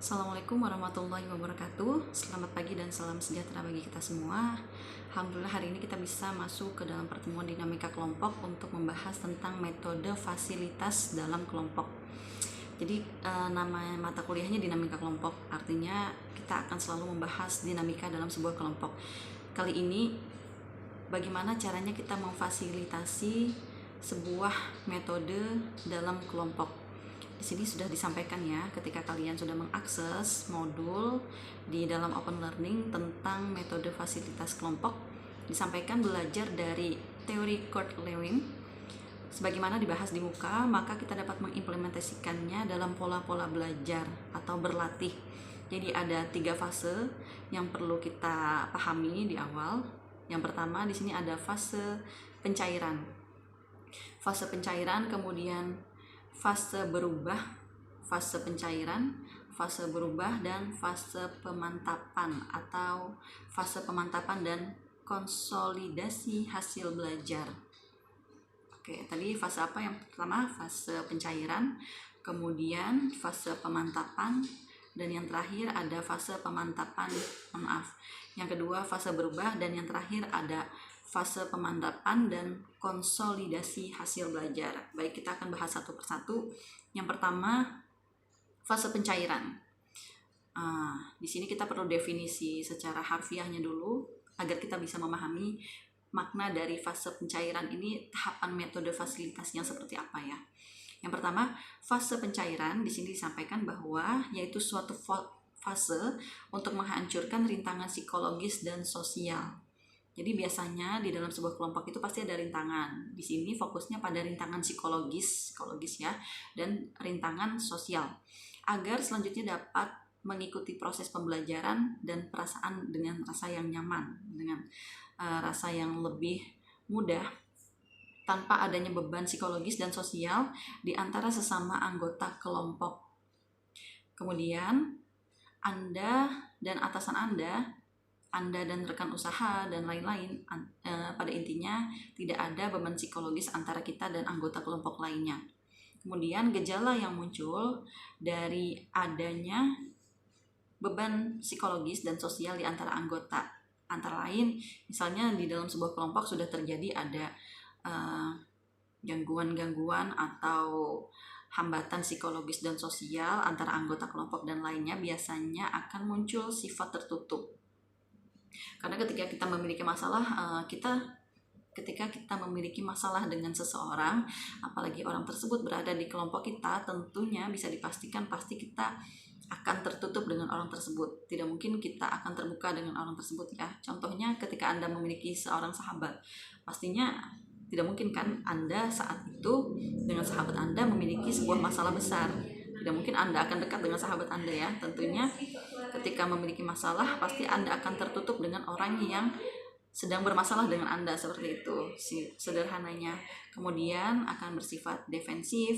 Assalamualaikum warahmatullahi wabarakatuh. Selamat pagi dan salam sejahtera bagi kita semua. Alhamdulillah hari ini kita bisa masuk ke dalam pertemuan dinamika kelompok untuk membahas tentang metode fasilitas dalam kelompok. Jadi nama mata kuliahnya dinamika kelompok, artinya kita akan selalu membahas dinamika dalam sebuah kelompok. Kali ini bagaimana caranya kita memfasilitasi sebuah metode dalam kelompok. Di sini sudah disampaikan ya, ketika kalian sudah mengakses modul di dalam Open Learning tentang metode fasilitas kelompok, disampaikan belajar dari teori Kurt Lewin. Sebagaimana dibahas di muka, maka kita dapat mengimplementasikannya dalam pola-pola belajar atau berlatih. Jadi ada 3 fase yang perlu kita pahami di awal. Yang pertama di sini ada fase pencairan. Fase pencairan, kemudian fase berubah, fase pencairan, fase berubah, dan fase pemantapan atau fase pemantapan dan konsolidasi hasil belajar. Oke, tadi fase apa yang pertama? Fase pencairan, kemudian fase pemantapan, dan yang terakhir ada fase pemantapan, yang kedua fase berubah, dan yang terakhir ada fase pemantapan dan konsolidasi hasil belajar. Baik, kita akan bahas satu persatu. Yang pertama, fase pencairan. Di sini kita perlu definisi secara harfiahnya dulu agar kita bisa memahami makna dari fase pencairan ini, tahapan metode fasilitasnya seperti apa ya. Yang pertama, fase pencairan di sini disampaikan bahwa yaitu suatu fase untuk menghancurkan rintangan psikologis dan sosial. Jadi biasanya di dalam sebuah kelompok itu pasti ada rintangan. Di sini fokusnya pada rintangan psikologis ya, dan rintangan sosial. Agar selanjutnya dapat mengikuti proses pembelajaran dan perasaan dengan rasa yang nyaman, dengan rasa yang lebih mudah, tanpa adanya beban psikologis dan sosial di antara sesama anggota kelompok. Kemudian Anda dan atasan Anda dan rekan usaha dan lain-lain, pada intinya tidak ada beban psikologis antara kita dan anggota kelompok lainnya. Kemudian gejala yang muncul dari adanya beban psikologis dan sosial di antara anggota, antara lain misalnya di dalam sebuah kelompok sudah terjadi ada gangguan-gangguan atau hambatan psikologis dan sosial antara anggota kelompok dan lainnya, biasanya akan muncul sifat tertutup. Karena ketika kita memiliki masalah, ketika kita memiliki masalah dengan seseorang, apalagi orang tersebut berada di kelompok kita, tentunya bisa dipastikan pasti kita akan tertutup dengan orang tersebut. Tidak mungkin kita akan terbuka dengan orang tersebut ya. Contohnya ketika Anda memiliki seorang sahabat, pastinya tidak mungkin kan Anda saat itu dengan sahabat Anda memiliki sebuah masalah besar. Tidak mungkin Anda akan dekat dengan sahabat Anda ya. Tentunya ketika memiliki masalah pasti Anda akan tertutup dengan orang yang sedang bermasalah dengan Anda, seperti itu sederhananya. Kemudian akan bersifat defensif,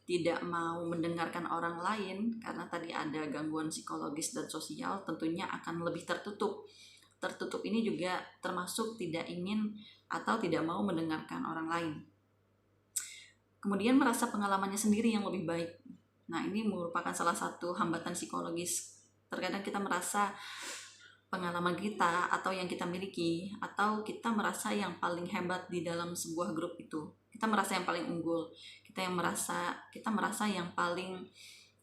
tidak mau mendengarkan orang lain karena tadi ada gangguan psikologis dan sosial, tentunya akan lebih tertutup. Tertutup ini juga termasuk tidak ingin atau tidak mau mendengarkan orang lain. Kemudian merasa pengalamannya sendiri yang lebih baik. Nah, ini merupakan salah satu hambatan psikologis. Terkadang kita merasa pengalaman kita atau yang kita miliki, atau kita merasa yang paling hebat di dalam sebuah grup itu. Kita merasa yang paling unggul. Kita merasa yang paling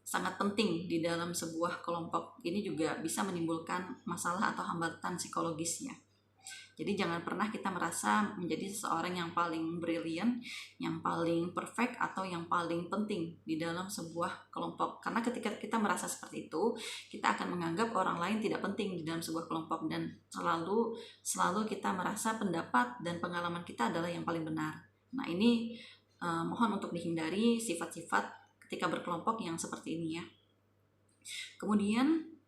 sangat penting di dalam sebuah kelompok. Ini juga bisa menimbulkan masalah atau hambatan psikologisnya. Jadi jangan pernah kita merasa menjadi seseorang yang paling brilian, yang paling perfect, atau yang paling penting di dalam sebuah kelompok. Karena ketika kita merasa seperti itu, kita akan menganggap orang lain tidak penting di dalam sebuah kelompok, dan selalu kita merasa pendapat dan pengalaman kita adalah yang paling benar. Nah, ini mohon untuk dihindari sifat-sifat ketika berkelompok yang seperti ini ya. Kemudian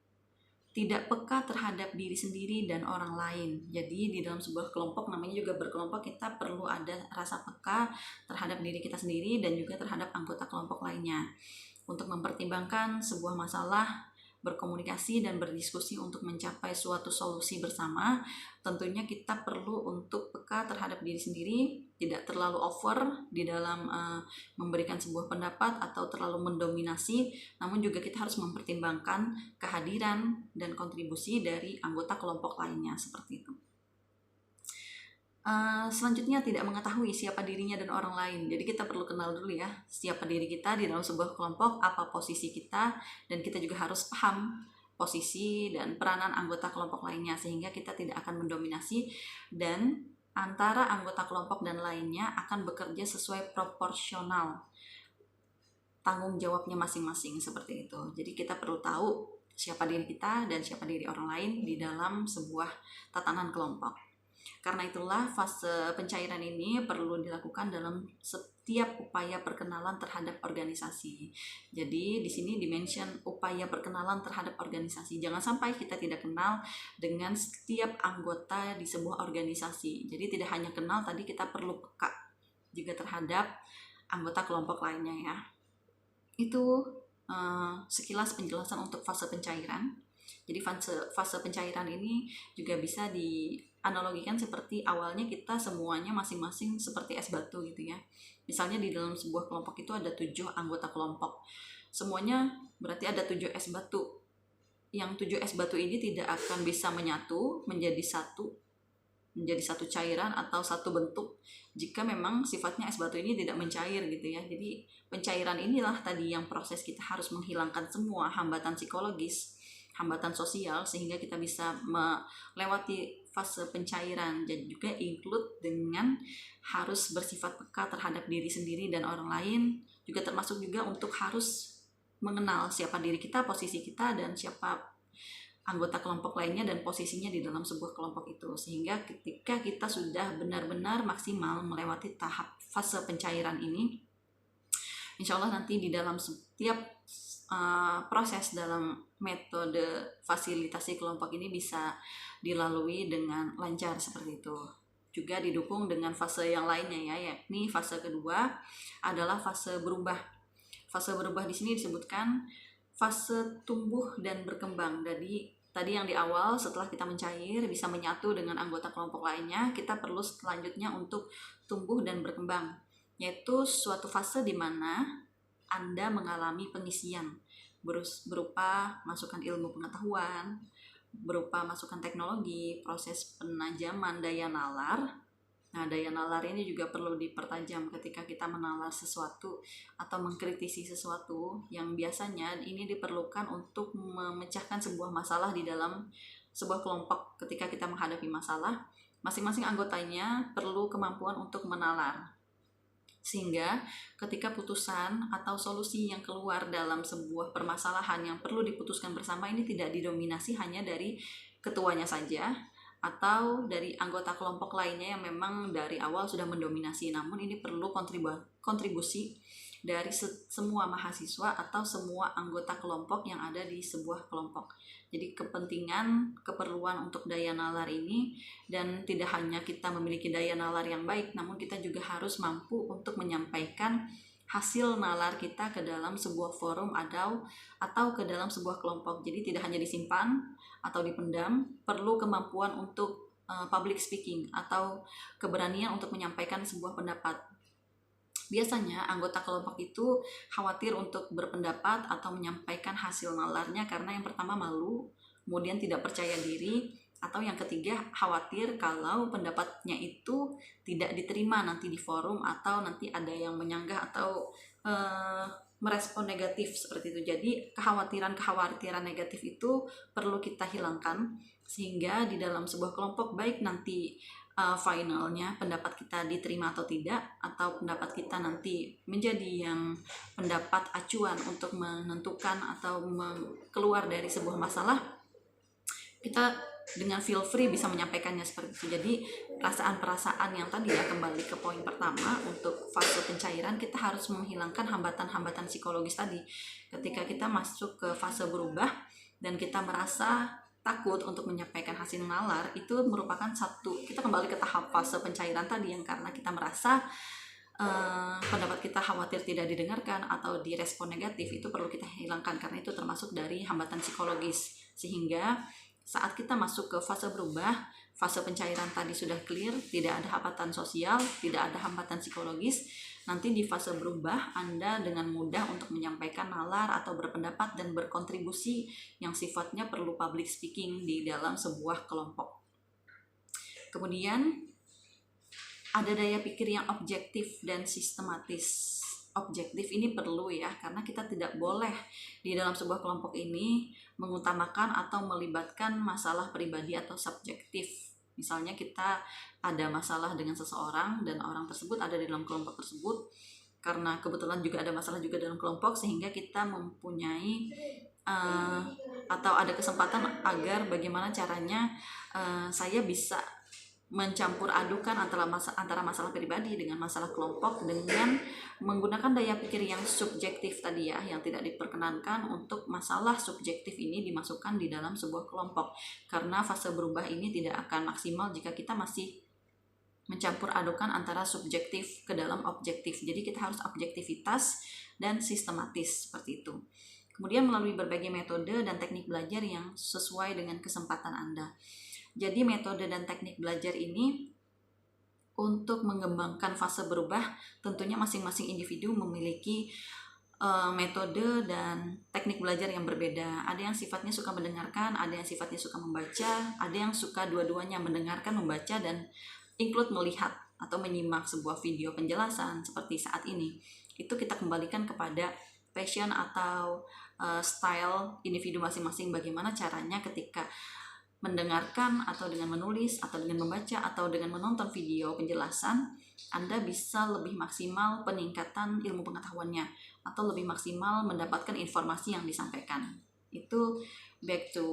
tidak peka terhadap diri sendiri dan orang lain. Jadi di dalam sebuah kelompok, namanya juga berkelompok, kita perlu ada rasa peka terhadap diri kita sendiri dan juga terhadap anggota kelompok lainnya untuk mempertimbangkan sebuah masalah berkomunikasi dan berdiskusi untuk mencapai suatu solusi bersama, tentunya kita perlu untuk peka terhadap diri sendiri, tidak terlalu over di dalam memberikan sebuah pendapat atau terlalu mendominasi, namun juga kita harus mempertimbangkan kehadiran dan kontribusi dari anggota kelompok lainnya, seperti itu. Selanjutnya tidak mengetahui siapa dirinya dan orang lain. Jadi kita perlu kenal dulu ya siapa diri kita di dalam sebuah kelompok, apa posisi kita, dan kita juga harus paham posisi dan peranan anggota kelompok lainnya sehingga kita tidak akan mendominasi dan antara anggota kelompok dan lainnya akan bekerja sesuai proporsional tanggung jawabnya masing-masing, seperti itu. Jadi kita perlu tahu siapa diri kita dan siapa diri orang lain di dalam sebuah tatanan kelompok. Karena itulah fase pencairan ini perlu dilakukan dalam setiap upaya perkenalan terhadap organisasi. Jadi di sini dimention upaya perkenalan terhadap organisasi. Jangan sampai kita tidak kenal dengan setiap anggota di sebuah organisasi. Jadi tidak hanya kenal, tadi kita perlu peka juga terhadap anggota kelompok lainnya ya. Itu sekilas penjelasan untuk fase pencairan. Jadi fase pencairan ini juga bisa dianalogikan seperti awalnya kita semuanya masing-masing seperti es batu gitu ya. Misalnya di dalam sebuah kelompok itu ada 7 anggota kelompok. Semuanya berarti ada 7 es batu. Yang 7 es batu ini tidak akan bisa menyatu menjadi satu cairan atau satu bentuk jika memang sifatnya es batu ini tidak mencair gitu ya. Jadi pencairan inilah tadi yang proses kita harus menghilangkan semua hambatan psikologis, hambatan sosial, sehingga kita bisa melewati fase pencairan, dan juga include dengan harus bersifat peka terhadap diri sendiri dan orang lain, juga termasuk juga untuk harus mengenal siapa diri kita, posisi kita, dan siapa anggota kelompok lainnya dan posisinya di dalam sebuah kelompok itu. Sehingga ketika kita sudah benar-benar maksimal melewati tahap fase pencairan ini, insya Allah nanti di dalam setiap proses dalam metode fasilitasi kelompok ini bisa dilalui dengan lancar, seperti itu. Juga didukung dengan fase yang lainnya ya, yakni fase kedua adalah fase berubah. Fase berubah di sini disebutkan fase tumbuh dan berkembang. Jadi tadi yang di awal setelah kita mencair bisa menyatu dengan anggota kelompok lainnya, kita perlu selanjutnya untuk tumbuh dan berkembang, yaitu suatu fase di mana Anda mengalami pengisian berupa masukan ilmu pengetahuan, berupa masukan teknologi, proses penajaman daya nalar. Nah, daya nalar ini juga perlu dipertajam ketika kita menalar sesuatu atau mengkritisi sesuatu yang biasanya ini diperlukan untuk memecahkan sebuah masalah di dalam sebuah kelompok. Ketika kita menghadapi masalah, masing-masing anggotanya perlu kemampuan untuk menalar. Sehingga ketika putusan atau solusi yang keluar dalam sebuah permasalahan yang perlu diputuskan bersama ini tidak didominasi hanya dari ketuanya saja atau dari anggota kelompok lainnya yang memang dari awal sudah mendominasi, namun ini perlu kontribusi dari semua mahasiswa atau semua anggota kelompok yang ada di sebuah kelompok. Jadi keperluan untuk daya nalar ini, dan tidak hanya kita memiliki daya nalar yang baik, namun kita juga harus mampu untuk menyampaikan hasil nalar kita ke dalam sebuah forum atau ke dalam sebuah kelompok. Jadi tidak hanya disimpan atau dipendam, perlu kemampuan untuk public speaking atau keberanian untuk menyampaikan sebuah pendapat. Biasanya anggota kelompok itu khawatir untuk berpendapat atau menyampaikan hasil nalarnya karena yang pertama malu, kemudian tidak percaya diri, atau yang ketiga khawatir kalau pendapatnya itu tidak diterima nanti di forum atau nanti ada yang menyanggah atau merespon negatif, seperti itu. Jadi kekhawatiran negatif itu perlu kita hilangkan sehingga di dalam sebuah kelompok, baik nanti finalnya pendapat kita diterima atau tidak, atau pendapat kita nanti menjadi yang pendapat acuan untuk menentukan atau keluar dari sebuah masalah, kita dengan feel free bisa menyampaikannya seperti itu. Jadi perasaan-perasaan yang tadi ya, kembali ke poin pertama, untuk fase pencairan kita harus menghilangkan hambatan-hambatan psikologis tadi. Ketika kita masuk ke fase berubah dan kita merasa takut untuk menyampaikan hasil nalar, itu merupakan kita kembali ke tahap fase pencairan tadi yang karena kita merasa pendapat kita khawatir tidak didengarkan atau direspon negatif, itu perlu kita hilangkan karena itu termasuk dari hambatan psikologis. Sehingga saat kita masuk ke fase berubah, fase pencairan tadi sudah clear, tidak ada hambatan sosial, tidak ada hambatan psikologis. Nanti di fase berubah, Anda dengan mudah untuk menyampaikan nalar atau berpendapat dan berkontribusi yang sifatnya perlu public speaking di dalam sebuah kelompok. Kemudian ada daya pikir yang objektif dan sistematis. Objektif ini perlu ya, karena kita tidak boleh di dalam sebuah kelompok ini mengutamakan atau melibatkan masalah pribadi atau subjektif. Misalnya kita ada masalah dengan seseorang dan orang tersebut ada di dalam kelompok tersebut, karena kebetulan juga ada masalah juga dalam kelompok, sehingga kita mempunyai atau ada kesempatan agar bagaimana caranya saya bisa mencampur adukan antara masalah pribadi dengan masalah kelompok dengan menggunakan daya pikir yang subjektif tadi ya, yang tidak diperkenankan untuk masalah subjektif ini dimasukkan di dalam sebuah kelompok, karena fase berubah ini tidak akan maksimal jika kita masih mencampur adukan antara subjektif ke dalam objektif. Jadi kita harus objektivitas dan sistematis seperti itu. Kemudian melalui berbagai metode dan teknik belajar yang sesuai dengan kesempatan Anda. Jadi metode dan teknik belajar ini untuk mengembangkan fase berubah, tentunya masing-masing individu memiliki metode dan teknik belajar yang berbeda. Ada yang sifatnya suka mendengarkan, ada yang sifatnya suka membaca, ada yang suka dua-duanya, mendengarkan, membaca, dan include melihat atau menyimak sebuah video penjelasan seperti saat ini. Itu kita kembalikan kepada passion atau style individu masing-masing, bagaimana caranya ketika mendengarkan atau dengan menulis atau dengan membaca atau dengan menonton video penjelasan, Anda bisa lebih maksimal peningkatan ilmu pengetahuannya atau lebih maksimal mendapatkan informasi yang disampaikan. Itu back to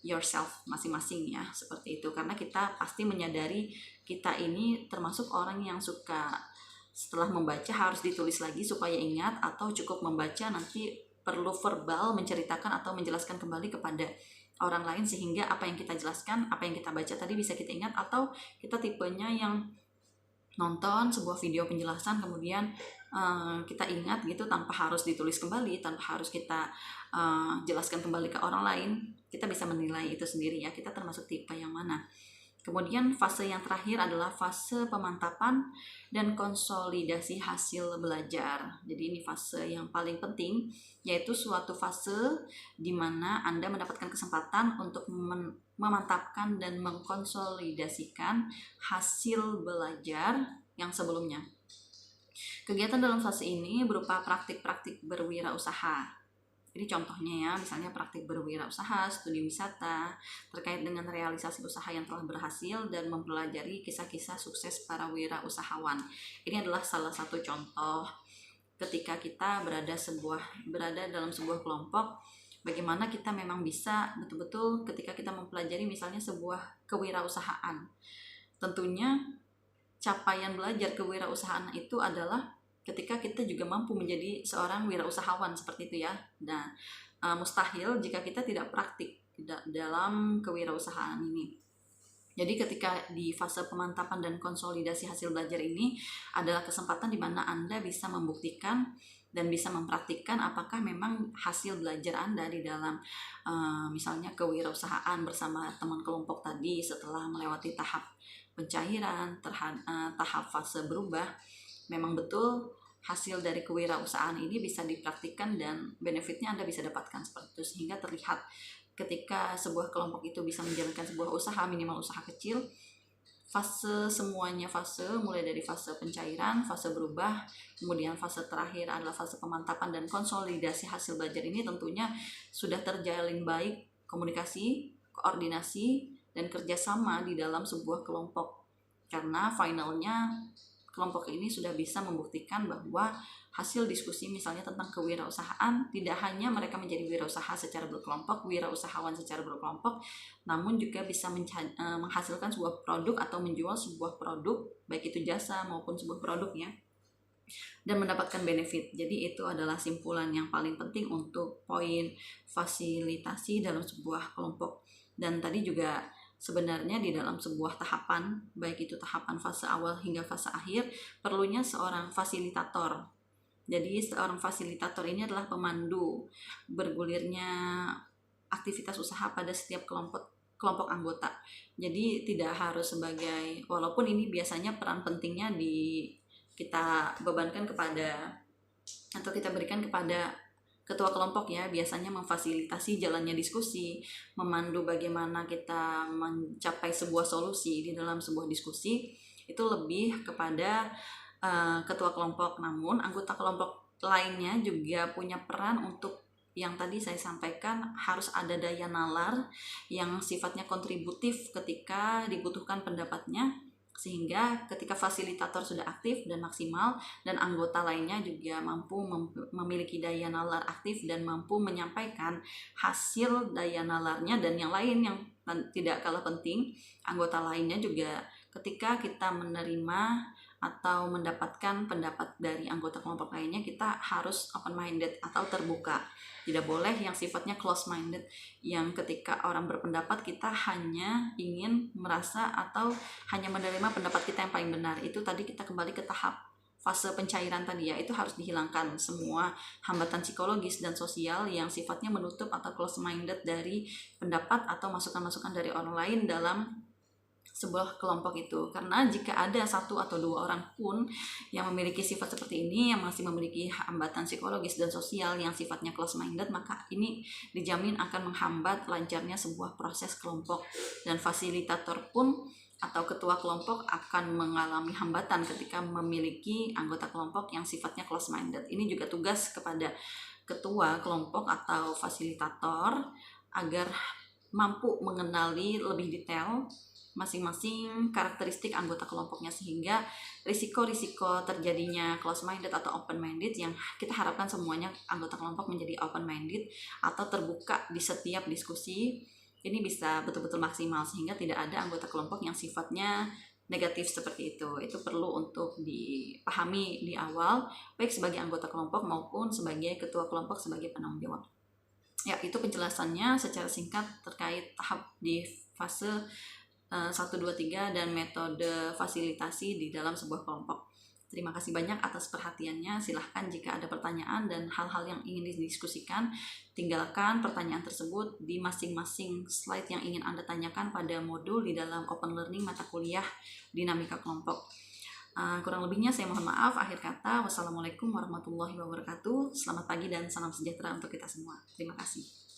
yourself masing-masing ya, seperti itu. Karena kita pasti menyadari kita ini termasuk orang yang suka setelah membaca harus ditulis lagi supaya ingat, atau cukup membaca nanti perlu verbal menceritakan atau menjelaskan kembali kepada orang lain, sehingga apa yang kita jelaskan, apa yang kita baca tadi bisa kita ingat. Atau kita tipenya yang nonton sebuah video penjelasan kemudian kita ingat gitu tanpa harus ditulis kembali, tanpa harus kita jelaskan kembali ke orang lain. Kita bisa menilai itu sendiri ya, kita termasuk tipe yang mana. Kemudian fase yang terakhir adalah fase pemantapan dan konsolidasi hasil belajar. Jadi ini fase yang paling penting, yaitu suatu fase di mana Anda mendapatkan kesempatan untuk memantapkan dan mengkonsolidasikan hasil belajar yang sebelumnya. Kegiatan dalam fase ini berupa praktik-praktik berwirausaha. Jadi contohnya ya, misalnya praktik berwirausaha, studi wisata, terkait dengan realisasi usaha yang telah berhasil, dan mempelajari kisah-kisah sukses para wirausahawan. Ini adalah salah satu contoh ketika kita berada dalam sebuah kelompok, bagaimana kita memang bisa betul-betul ketika kita mempelajari misalnya sebuah kewirausahaan. Tentunya capaian belajar kewirausahaan itu adalah ketika kita juga mampu menjadi seorang wirausahawan seperti itu ya. Nah, mustahil jika kita tidak praktik dalam kewirausahaan ini. Jadi ketika di fase pemantapan dan konsolidasi hasil belajar ini adalah kesempatan di mana Anda bisa membuktikan dan bisa mempraktikkan apakah memang hasil belajar Anda di dalam misalnya kewirausahaan bersama teman kelompok tadi setelah melewati tahap pencairan, tahap fase berubah, memang betul hasil dari kewirausahaan ini bisa dipraktikkan dan benefitnya Anda bisa dapatkan seperti itu. Sehingga terlihat ketika sebuah kelompok itu bisa menjalankan sebuah usaha, minimal usaha kecil, semuanya mulai dari fase pencairan, fase berubah, kemudian fase terakhir adalah fase pemantapan dan konsolidasi hasil belajar ini tentunya sudah terjalin baik komunikasi, koordinasi, dan kerjasama di dalam sebuah kelompok. Karena finalnya kelompok ini sudah bisa membuktikan bahwa hasil diskusi misalnya tentang kewirausahaan tidak hanya mereka menjadi wirausaha secara berkelompok, wirausahawan secara berkelompok, namun juga bisa menghasilkan sebuah produk atau menjual sebuah produk, baik itu jasa maupun sebuah produknya, dan mendapatkan benefit. Jadi itu adalah simpulan yang paling penting untuk poin fasilitasi dalam sebuah kelompok. Dan tadi juga sebenarnya di dalam sebuah tahapan, baik itu tahapan fase awal hingga fase akhir, perlunya seorang fasilitator. Jadi seorang fasilitator ini adalah pemandu bergulirnya aktivitas usaha pada setiap kelompok anggota. Jadi tidak harus sebagai, walaupun ini biasanya peran pentingnya kita bebankan kepada atau kita berikan kepada ketua kelompok ya, biasanya memfasilitasi jalannya diskusi, memandu bagaimana kita mencapai sebuah solusi di dalam sebuah diskusi, itu lebih kepada ketua kelompok. Namun anggota kelompok lainnya juga punya peran untuk yang tadi saya sampaikan, harus ada daya nalar yang sifatnya kontributif ketika dibutuhkan pendapatnya, sehingga ketika fasilitator sudah aktif dan maksimal dan anggota lainnya juga mampu memiliki daya nalar aktif dan mampu menyampaikan hasil daya nalarnya, dan yang lain yang tidak kalah penting, anggota lainnya juga ketika kita menerima atau mendapatkan pendapat dari anggota kelompok lainnya, kita harus open minded atau terbuka. Tidak boleh yang sifatnya close minded, yang ketika orang berpendapat kita hanya ingin merasa atau hanya menerima pendapat kita yang paling benar. Itu tadi kita kembali ke tahap fase pencairan tadi ya, itu harus dihilangkan semua hambatan psikologis dan sosial yang sifatnya menutup atau close minded dari pendapat atau masukan-masukan dari orang lain dalam sebuah kelompok itu. Karena jika ada satu atau dua orang pun yang memiliki sifat seperti ini, yang masih memiliki hambatan psikologis dan sosial yang sifatnya close minded, maka ini dijamin akan menghambat lancarnya sebuah proses kelompok, dan fasilitator pun atau ketua kelompok akan mengalami hambatan ketika memiliki anggota kelompok yang sifatnya close minded. Ini juga tugas kepada ketua kelompok atau fasilitator agar mampu mengenali lebih detail masing-masing karakteristik anggota kelompoknya, sehingga risiko-risiko terjadinya close minded atau open minded, yang kita harapkan semuanya anggota kelompok menjadi open minded atau terbuka di setiap diskusi, ini bisa betul-betul maksimal, sehingga tidak ada anggota kelompok yang sifatnya negatif seperti itu. Itu perlu untuk dipahami di awal, baik sebagai anggota kelompok maupun sebagai ketua kelompok sebagai penanggung jawab. Ya, itu penjelasannya secara singkat terkait tahap di fase 1, 2, 3 dan metode fasilitasi di dalam sebuah kelompok. Terima kasih banyak atas perhatiannya. Silahkan jika ada pertanyaan dan hal-hal yang ingin didiskusikan, tinggalkan pertanyaan tersebut di masing-masing slide yang ingin Anda tanyakan pada modul di dalam Open Learning mata kuliah Dinamika Kelompok. Kurang lebihnya saya mohon maaf. Akhir kata, wassalamualaikum warahmatullahi wabarakatuh. Selamat pagi dan salam sejahtera untuk kita semua. Terima kasih.